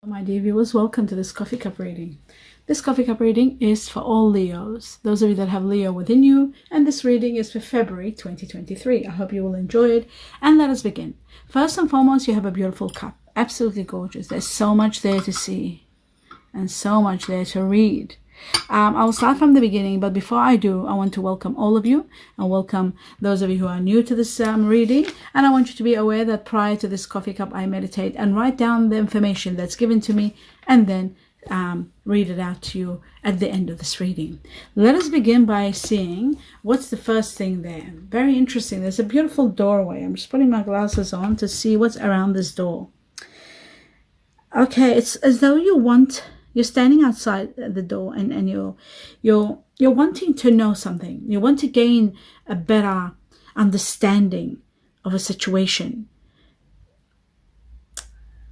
My dear viewers, welcome to this coffee cup reading. This coffee cup reading is for all Leos, those of you that have Leo within you, and this reading is for February 2023. I hope you will enjoy it, and let us begin. First and foremost, you have a beautiful cup, absolutely gorgeous. There's so much there to see and so much there to read. I will start from the beginning, but before I do, I want to welcome all of you and welcome those of you who are new to this reading. And I want you to be aware that prior to this coffee cup, I meditate and write down the information that's given to me and then read it out to you at the end of this reading. Let us begin by seeing what's the first thing there. Very interesting. There's a beautiful doorway. I'm just putting my glasses on to see what's around this door. Okay, it's as though you're standing outside the door and you're wanting to know something. You want to gain a better understanding of a situation.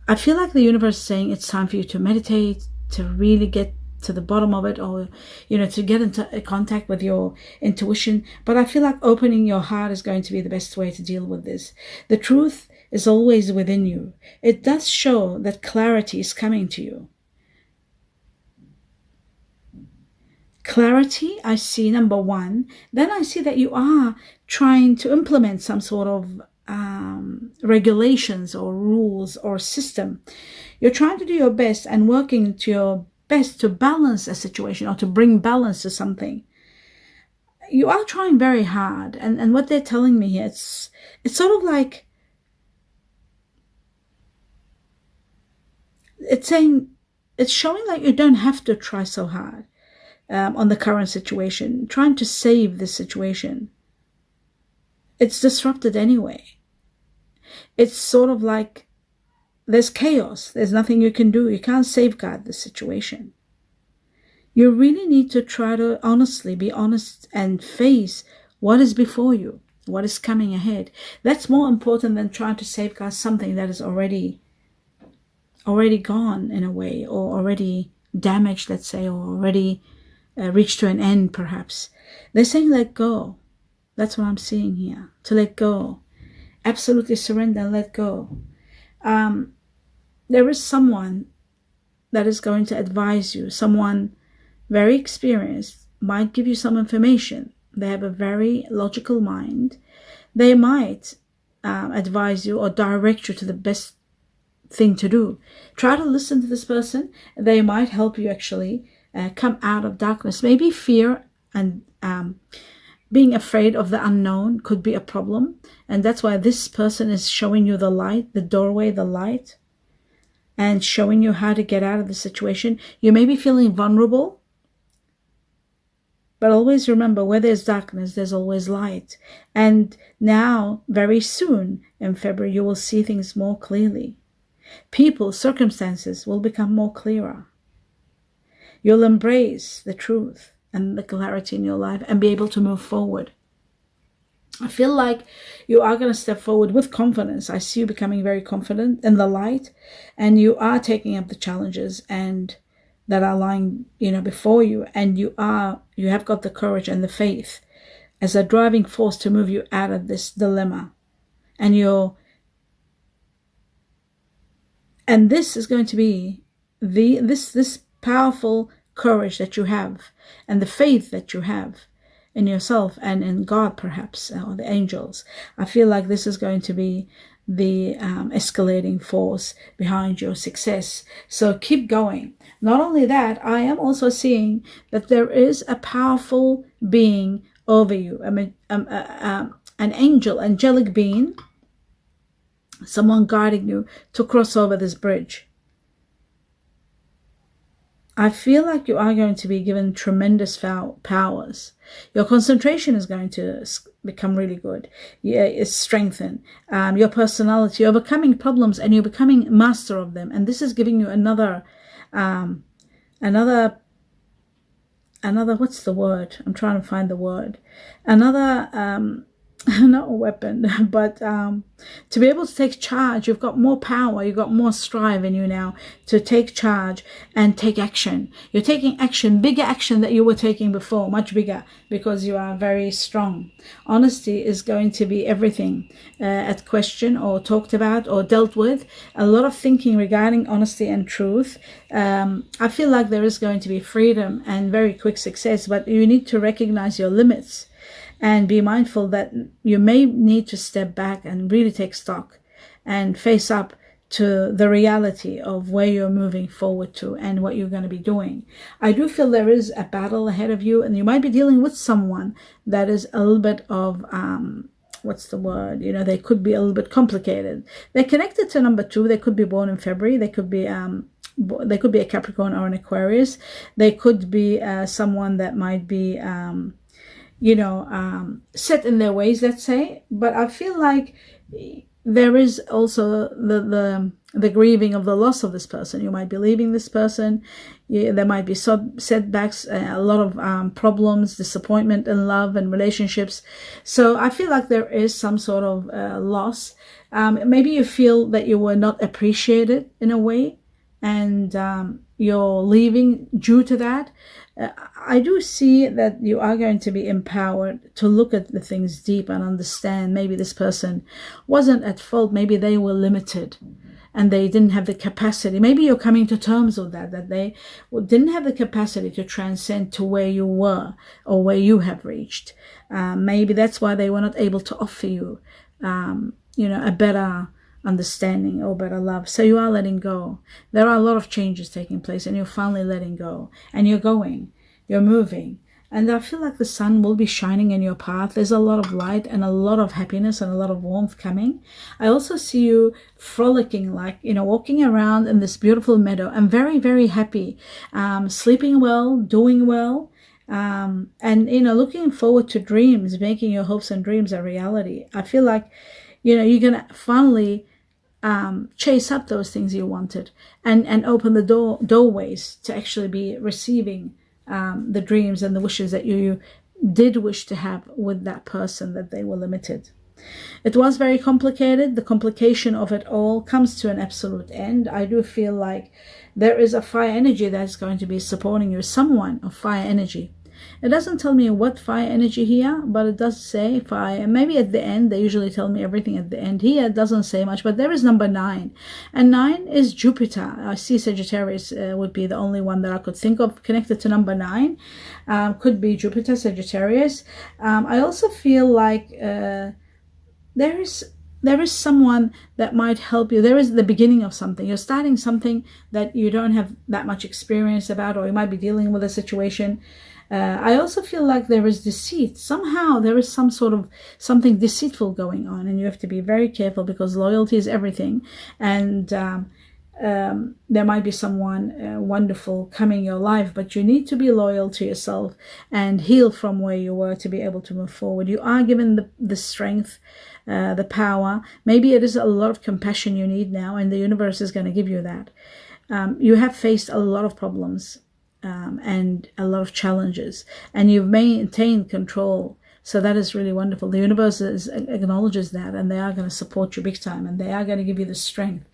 I feel like the universe is saying it's time for you to meditate, to really get to the bottom of it, or to get into contact with your intuition. But I feel like opening your heart is going to be the best way to deal with this. The truth is always within you. It does show that clarity is coming to you. Clarity, I see, number one. Then I see that you are trying to implement some sort of regulations or rules or system. You're trying to do your best and working to your best to balance a situation or to bring balance to something. You are trying very hard, and what they're telling me here, it's sort of like it's showing like you don't have to try so hard on the current situation, trying to save this situation. It's disrupted anyway. It's sort of like there's chaos. There's nothing you can do. You can't safeguard the situation. You really need to try to honestly be honest and face what is before you, what is coming ahead. That's more important than trying to safeguard something that is already gone in a way, or already damaged, let's say, or already reached to an end, perhaps. They're saying let go. That's what I'm seeing here. To let go. Absolutely surrender and let go. There is someone that is going to advise you. Someone very experienced might give you some information. They have a very logical mind. They might advise you or direct you to the best thing to do. Try to listen to this person. They might help you actually come out of darkness. Maybe fear and being afraid of the unknown could be a problem. And that's why this person is showing you the light, the doorway, the light, and showing you how to get out of the situation. You may be feeling vulnerable, but always remember, where there's darkness, there's always light. And now, very soon in February, you will see things more clearly. People, circumstances will become more clearer. You'll embrace the truth and the clarity in your life and be able to move forward. I feel like you are going to step forward with confidence. I see you becoming very confident in the light, and you are taking up the challenges and that are lying, before you, and you have got the courage and the faith as a driving force to move you out of this dilemma. And this is going to be this powerful courage that you have and the faith that you have in yourself and in God, perhaps, or the angels. I feel like this is going to be the escalating force behind your success. So keep going. Not only that, I am also seeing that there is a powerful being over you, an angelic being, someone guiding you to cross over this bridge. I feel like you are going to be given tremendous powers. Your concentration is going to become really good. It's strengthened. Your personality, overcoming problems, and you're becoming master of them. And this is giving you another, what's the word? I'm trying to find the word. Another not a weapon, but to be able to take charge. You've got more power, you've got more strive in you now to take charge and take action. You're taking action, bigger action that you were taking before, much bigger, because you are very strong. Honesty is going to be everything at question or talked about or dealt with. A lot of thinking regarding honesty and truth. I feel like there is going to be freedom and very quick success, but you need to recognize your limits and be mindful that you may need to step back and really take stock and face up to the reality of where you're moving forward to and what you're going to be doing. I do feel there is a battle ahead of you, and you might be dealing with someone that is a little bit of what's the word? They could be a little bit complicated. They're connected to number 2. They could be born in February. They could be a Capricorn or an Aquarius. They could be someone that might be set in their ways, let's say. But I feel like there is also the grieving of the loss of this person. You might be leaving this person. There might be setbacks, a lot of problems, disappointment in love and relationships. So I feel like there is some sort of loss. Maybe you feel that you were not appreciated in a way, and you're leaving due to that. I do see that you are going to be empowered to look at the things deep and understand maybe this person wasn't at fault. Maybe they were limited and they didn't have the capacity. Maybe you're coming to terms with that they didn't have the capacity to transcend to where you were or where you have reached. Maybe that's why they were not able to offer you, a better understanding or better love. So you are letting go. There are a lot of changes taking place, and you're finally letting go, and you're moving. And I feel like the sun will be shining in your path. There's a lot of light and a lot of happiness and a lot of warmth coming. I also see you frolicking, like, walking around in this beautiful meadow. I'm very, very happy, sleeping well, doing well, and looking forward to dreams, making your hopes and dreams a reality. I feel like you're gonna finally chase up those things you wanted and open the doorways to actually be receiving the dreams and the wishes that you did wish to have with that person that they were limited. It was very complicated. The complication of it all comes to an absolute end. I do feel like there is a fire energy that's going to be supporting you, someone of fire energy. It doesn't tell me what fire energy here, but it does say fire. Maybe at the end, they usually tell me everything at the end. Here, it doesn't say much, but there is number 9. And 9 is Jupiter. I see Sagittarius would be the only one that I could think of connected to number 9. Could be Jupiter, Sagittarius. I also feel like there is someone that might help you. There is the beginning of something. You're starting something that you don't have that much experience about, or you might be dealing with a situation. I also feel like there is deceit. Somehow there is some sort of something deceitful going on, and you have to be very careful because loyalty is everything. And there might be someone wonderful coming in your life, but you need to be loyal to yourself and heal from where you were to be able to move forward. You are given the strength, the power. Maybe it is a lot of compassion you need now, and the universe is going to give you that. You have faced a lot of problems and a lot of challenges, and you've maintained control. So that is really wonderful. The universe acknowledges that, and they are going to support you big time, and they are going to give you the strength.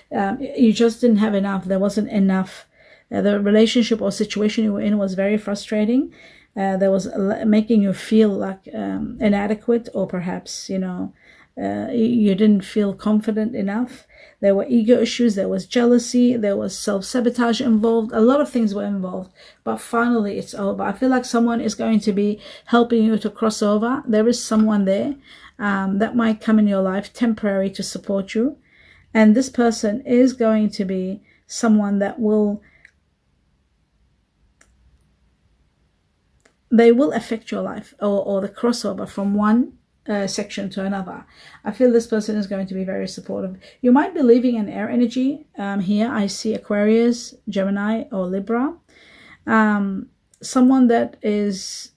You just didn't have enough. There wasn't enough. The relationship or situation you were in was very frustrating. There was making you feel like inadequate, or perhaps, you didn't feel confident enough. There were ego issues, there was jealousy, there was self-sabotage involved. A lot of things were involved, but finally it's over. I feel like someone is going to be helping you to cross over. There is someone there that might come in your life temporary to support you. And this person is going to be someone that they will affect your life, or the crossover from one section to another. I feel this person is going to be very supportive. You might be living in air energy. Here I see Aquarius, Gemini, or Libra. Someone that's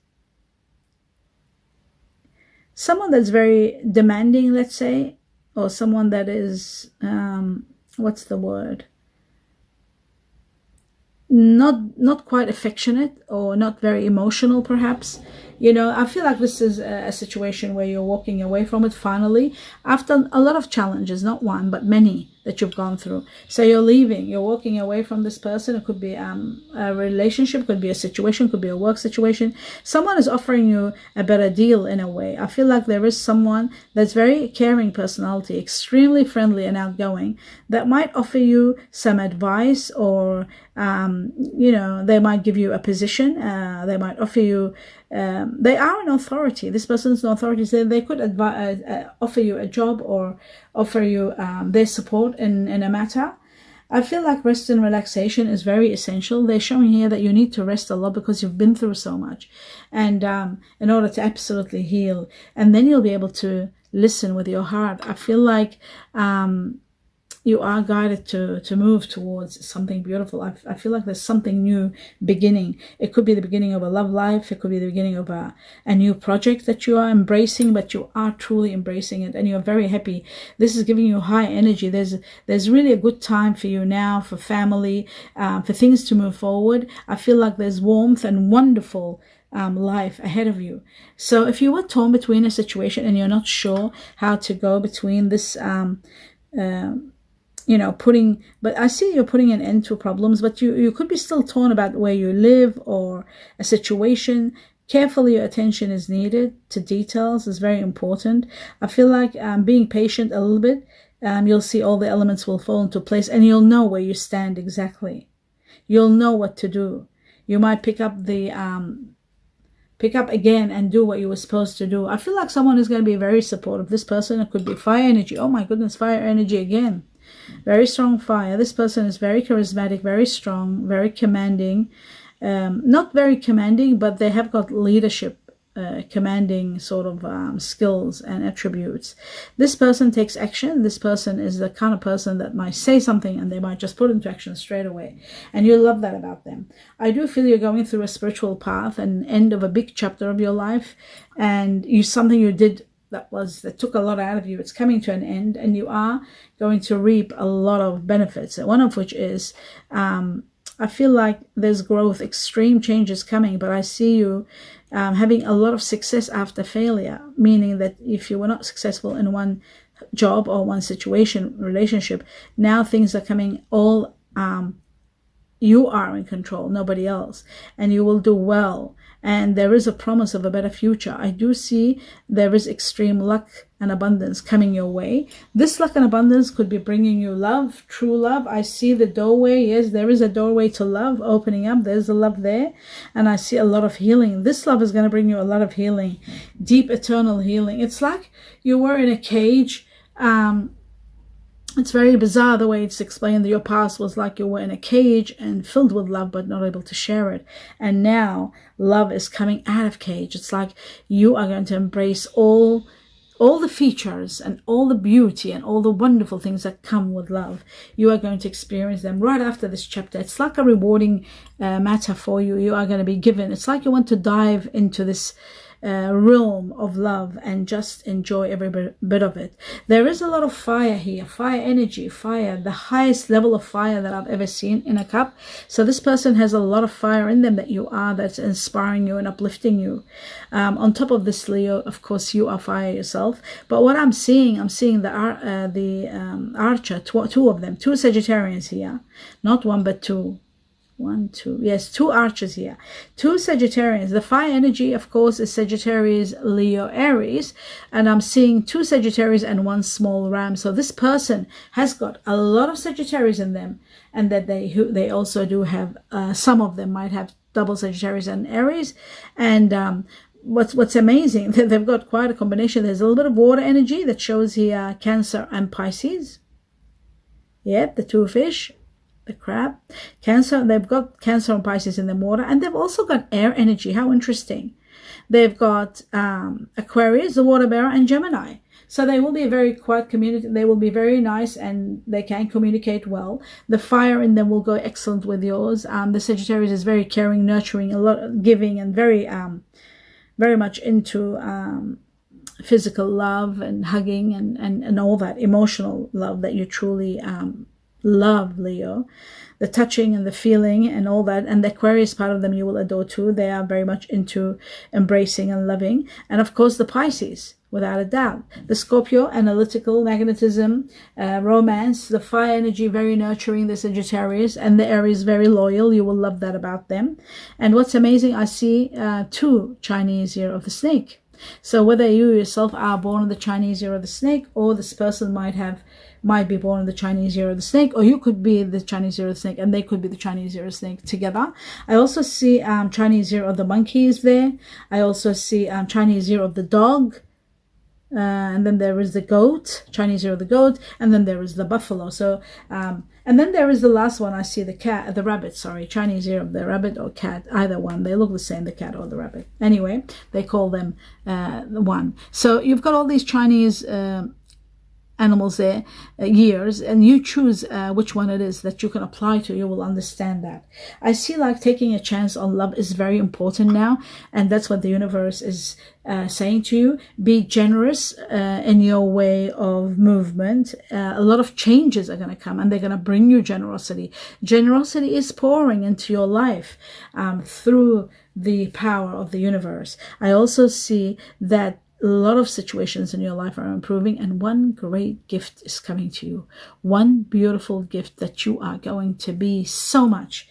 very demanding, let's say, or someone that is what's the word? Not quite affectionate, or not very emotional, perhaps. You know, I feel like this is a situation where you're walking away from it finally after a lot of challenges, not one, but many that you've gone through. So you're leaving, you're walking away from this person. It could be a relationship, could be a situation, could be a work situation. Someone is offering you a better deal in a way. I feel like there is someone that's very caring personality, extremely friendly and outgoing, that might offer you some advice, or you know, they might give you a position, they might offer you, they are an authority. This person's an authority, so they could offer you a job or offer you their support in a matter. I feel like rest and relaxation is very essential. They're showing here that you need to rest a lot because you've been through so much, and in order to absolutely heal, and then you'll be able to listen with your heart. I feel like you are guided to move towards something beautiful. I feel like there's something new beginning. It could be the beginning of a love life. It could be the beginning of a new project that you are embracing, but you are truly embracing it and you're very happy. This is giving you high energy. There's really a good time for you now, for family, for things to move forward. I feel like there's warmth and wonderful life ahead of you. So if you were torn between a situation and you're not sure how to go between this, you know, but I see you're putting an end to problems, but you could be still torn about where you live or a situation. Carefully, your attention is needed to details is very important. I feel like being patient a little bit, you'll see all the elements will fall into place and you'll know where you stand exactly. You'll know what to do. You might pick up again and do what you were supposed to do. I feel like someone is going to be very supportive. This person, it could be fire energy. Oh my goodness, fire energy again. Very strong fire. This person is very charismatic, very strong, very commanding. Not very commanding, but they have got leadership, commanding sort of skills and attributes. This person takes action. This person is the kind of person that might say something and they might just put into action straight away. And you love that about them. I do feel you're going through a spiritual path and end of a big chapter of your life, and something you did that took a lot out of you. It's coming to an end, and you are going to reap a lot of benefits. One of which is, I feel like there's growth, extreme changes coming, but I see you having a lot of success after failure, meaning that if you were not successful in one job or one situation, relationship, now things are coming all, you are in control, nobody else, and you will do well. And there is a promise of a better future. I do see there is extreme luck and abundance coming your way. This luck and abundance could be bringing you love, true love. I see the doorway. Yes, there is a doorway to love opening up. There's a love there. And I see a lot of healing. This love is going to bring you a lot of healing, deep, eternal healing. It's like you were in a cage. It's very bizarre the way it's explained that your past was like you were in a cage and filled with love but not able to share it. And now love is coming out of cage. It's like you are going to embrace all the features and all the beauty and all the wonderful things that come with love. You are going to experience them right after this chapter. It's like a rewarding matter for you. You are going to be given. It's like you want to dive into this realm of love and just enjoy every bit of it. There is a lot of fire here, fire energy, fire, the highest level of fire that I've ever seen in a cup. So this person has a lot of fire in them that's inspiring you and uplifting you. On top of this, Leo, of course, you are fire yourself. But what I'm seeing the archer, two of them, two Sagittarians here, not one but two. Two archers here, two Sagittarians. The fire energy, of course, is Sagittarius, Leo, Aries, and I'm seeing two Sagittarius and one small ram. So this person has got a lot of Sagittarius in them, and that they also do have, some of them might have double Sagittarius and Aries. And what's amazing, they've got quite a combination. There's a little bit of water energy that shows here Cancer and Pisces. Yep, the two fish. The crab, Cancer, they've got Cancer and Pisces in the water, and they've also got air energy. How interesting. They've got Aquarius, the water bearer, and Gemini. So they will be a very quiet community. They will be very nice and they can communicate well. The fire in them will go excellent with yours. The Sagittarius is very caring, nurturing, a lot giving, and very much into physical love and hugging and all that emotional love that you truly love, Leo. The touching and the feeling and all that. And the Aquarius part of them you will adore too. They are very much into embracing and loving. And of course the Pisces, without a doubt. The Scorpio, analytical, magnetism, romance. The fire energy, very nurturing, the Sagittarius. And the Aries, very loyal. You will love that about them. And what's amazing, I see 2 Chinese year of the snake. So whether you yourself are born in the Chinese year of the snake, or this person might be born in the Chinese year of the snake, or you could be the Chinese year of the snake and they could be the Chinese year of the snake together. I also see Chinese year of the monkey is there. I also see Chinese year of the dog. And then there is the goat, Chinese year of the goat, and then there is the buffalo. So, and then there is the last one. I see the rabbit, Chinese year of the rabbit or cat, either one. They look the same, the cat or the rabbit. Anyway, they call them one. So you've got all these Chinese animals there, years, and you choose which one it is that you can apply to. You will understand that. I see like taking a chance on love is very important now, and that's what the universe is saying to you. Be generous in your way of movement. A lot of changes are going to come, and they're going to bring you generosity. Generosity is pouring into your life through the power of the universe. I also see that a lot of situations in your life are improving, and one great gift is coming to you. One beautiful gift that you are going to be so much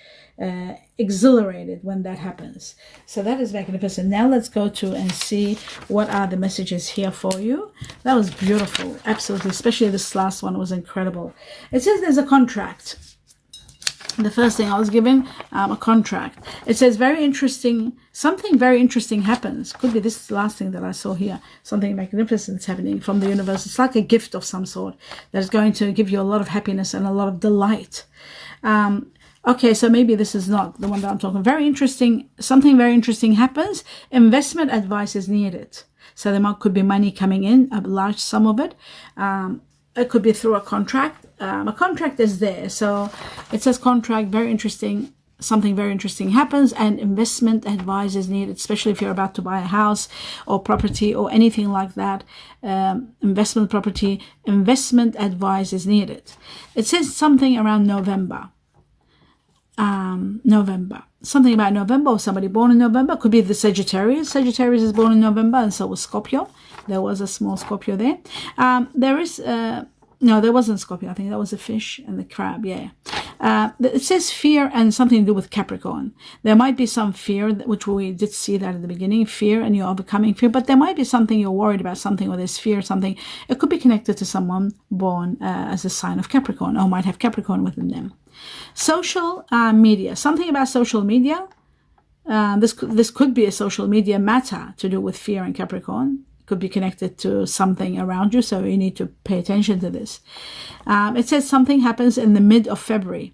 exhilarated when that happens. So that is magnificent. Now let's go to and see what are the messages here for you. That was beautiful, absolutely. Especially this last one was incredible. It says there's a contract. The first thing I was given, a contract. It says very interesting, something very interesting happens. Could be this last thing that I saw here. Something magnificent is happening from the universe. It's like a gift of some sort that is going to give you a lot of happiness and a lot of delight. Okay, so maybe this is not the one that I'm talking. Very interesting, something very interesting happens. Investment advice is needed. So there could be money coming in, a large sum of it. It could be through a contract. A contract is there. So it says contract, very interesting. Something very interesting happens, and investment advice is needed, especially if you're about to buy a house or property or anything like that. Investment property, investment advice is needed. It says something around November. Something about November, or somebody born in November. Could be the Sagittarius. Sagittarius is born in November, and so was Scorpio. There was a small Scorpio there. There is no, there wasn't Scorpio. I think that was a fish and the crab. Yeah. It says fear and something to do with Capricorn. There might be some fear, which we did see that at the beginning, fear, and you're overcoming fear, but there might be something you're worried about, something, or there's fear, something. It could be connected to someone born as a sign of Capricorn, or might have Capricorn within them. Social media, something about social media. This could be a social media matter to do with fear and Capricorn. Could be connected to something around you, so you need to pay attention to this. It says something happens in the mid of February.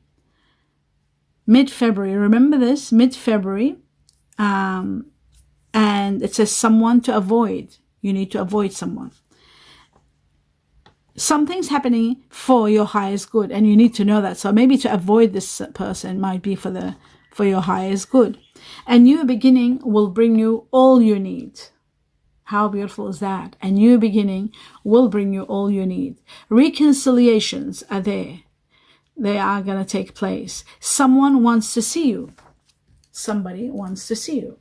Mid-February, remember this, mid-February. And it says someone to avoid. You need to avoid someone. Something's happening for your highest good, and you need to know that. So maybe to avoid this person might be for your highest good. A new beginning will bring you all you need. How beautiful is that? A new beginning will bring you all you need. Reconciliations are there. They are going to take place. Someone wants to see you. Somebody wants to see you.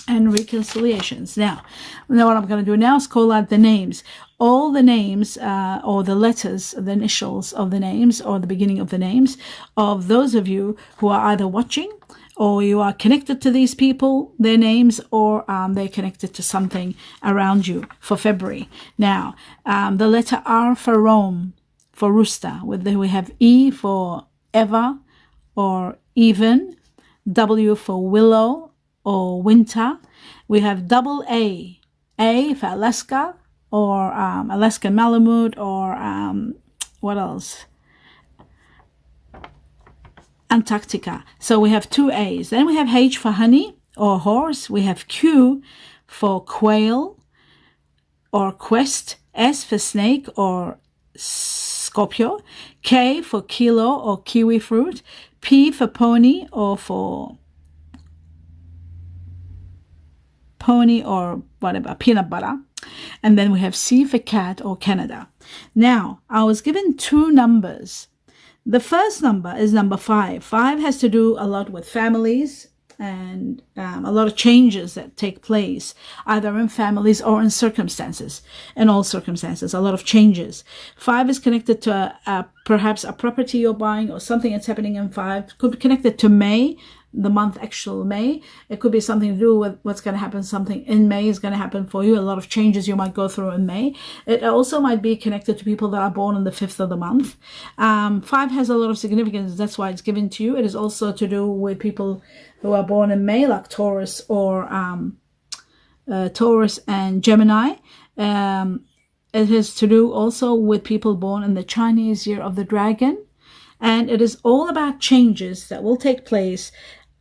And reconciliations. Now what I'm going to do now is call out the names. All the names or the letters, the initials of the names or the beginning of the names of those of you who are either watching or you are connected to these people, their names, or they're connected to something around you for February. Now, the letter R for Rome, for rooster. We have E for ever or even, W for willow or winter. We have double A for Alaska or Alaskan Malamute or what else? Antarctica. So we have two A's. Then we have H for honey or horse. We have Q for quail or quest. S for snake or Scorpio. K for kilo or kiwi fruit. P for pony or for pony or whatever, peanut butter. And then we have C for cat or Canada. Now, I was given two numbers. The first number is number 5. 5 has to do a lot with families and a lot of changes that take place either in families or in circumstances. In all circumstances, a lot of changes. 5 is connected to perhaps a property you're buying or something that's happening in 5. Could be connected to May, the month actual May. It could be something to do with what's going to happen. Something in May is going to happen for you. A lot of changes you might go through in May. It also might be connected to people that are born on the 5th of the month. 5 has a lot of significance. That's why it's given to you. It is also to do with people who are born in May, like Taurus or Taurus and Gemini. It has to do also with people born in the Chinese year of the dragon. And it is all about changes that will take place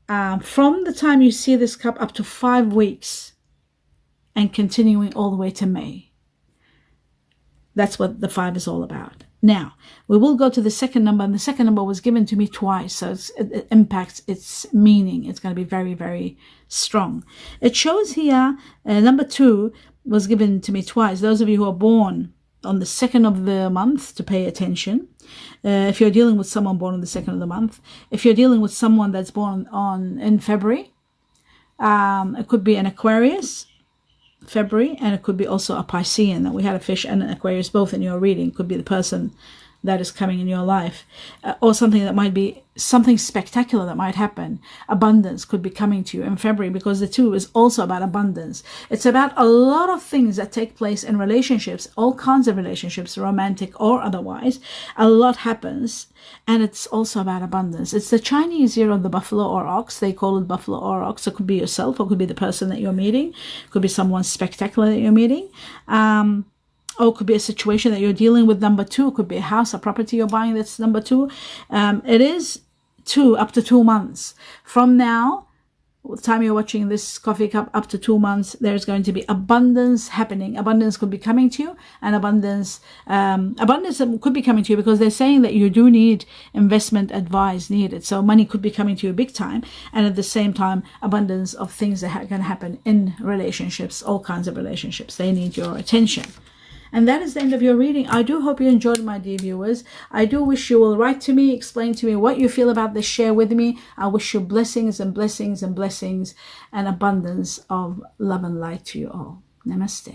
from the time you see this cup up to 5 weeks and continuing all the way to May. That's what the 5 is all about. Now, we will go to the second number, and the second number was given to me twice, so it impacts its meaning. It's going to be very, very strong. It shows here, number 2 was given to me twice. Those of you who are born on the 2nd of the month, to pay attention. If you're dealing with someone born on the 2nd of the month. If you're dealing with someone that's born in February, it could be an Aquarius, February, and it could be also a Piscean. We had a fish and an Aquarius both in your reading. Could be the person that is coming in your life, or something that might be something spectacular that might happen. Abundance could be coming to you in February, because the 2 is also about abundance. It's about a lot of things that take place in relationships, all kinds of relationships, romantic or otherwise. A lot happens, and it's also about abundance. It's the Chinese year of the buffalo or ox. They call it buffalo or ox. It could be yourself, or it could be the person that you're meeting. It could be someone spectacular that you're meeting. Or it could be a situation that you're dealing with, number 2. It could be a house, a property you're buying, that's number 2. It is 2, up to 2 months. From now, the time you're watching this coffee cup, up to 2 months, there's going to be abundance happening. Abundance could be coming to you, and abundance could be coming to you because they're saying that you do need investment advice needed. So money could be coming to you big time, and at the same time, abundance of things that are going to happen in relationships, all kinds of relationships. They need your attention. And that is the end of your reading. I do hope you enjoyed, my dear viewers. I do wish you will write to me, explain to me what you feel about this, share with me. I wish you blessings and blessings and blessings and abundance of love and light to you all. Namaste.